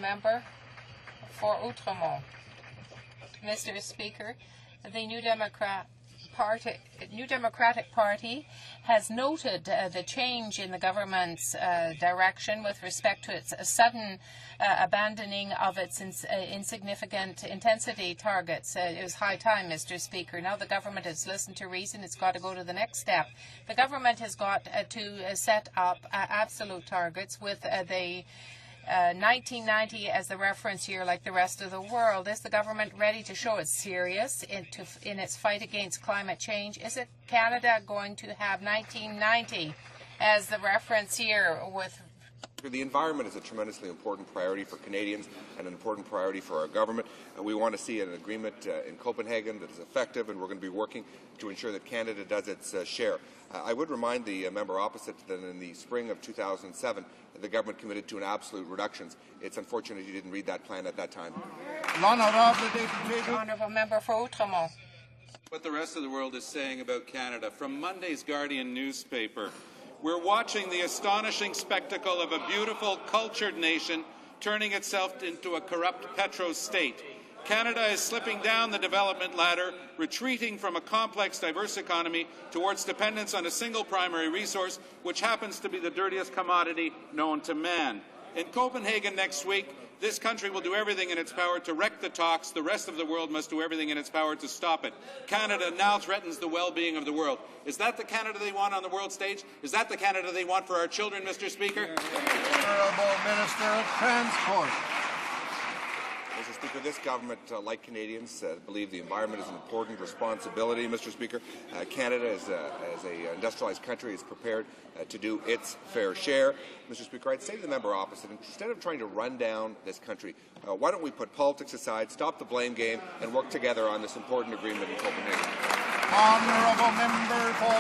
Member for Outremont. Mr. Speaker, the New Democratic Party has noted the change in the government's direction with respect to its sudden abandoning of its insignificant intensity targets. It was high time, Mr. Speaker. Now the government has listened to reason. It's got to go to the next step. The government has got to set up absolute targets with the 1990 as the reference year like the rest of the world. Is the government ready to show it's serious in its fight against climate change? Is it Canada going to have 1990 as the reference year with... The environment is a tremendously important priority for Canadians and an important priority for our government. We want to see an agreement in Copenhagen that is effective, and we're going to be working to ensure that Canada does its share. I would remind the member opposite that in the spring of 2007, the government committed to an absolute reductions. It's unfortunate you didn't read that plan at that time. Honourable Member for Outremont. What the rest of the world is saying about Canada. From Monday's Guardian newspaper, we're watching the astonishing spectacle of a beautiful, cultured nation turning itself into a corrupt petro-state. Canada is slipping down the development ladder, retreating from a complex, diverse economy towards dependence on a single primary resource, which happens to be the dirtiest commodity known to man. In Copenhagen next week, this country will do everything in its power to wreck the talks. The rest of the world must do everything in its power to stop it. Canada now threatens the well-being of the world. Is that the Canada they want on the world stage? Is that the Canada they want for our children, Mr. Speaker? Honourable Minister of Transport. Mr. Speaker, this government, like Canadians, believe the environment is an important responsibility, Mr. Speaker. Canada, as an industrialized country, is prepared to do its fair share. Mr. Speaker, I'd say to the member opposite, instead of trying to run down this country, why don't we put politics aside, stop the blame game, and work together on this important agreement in Copenhagen? Honourable Member for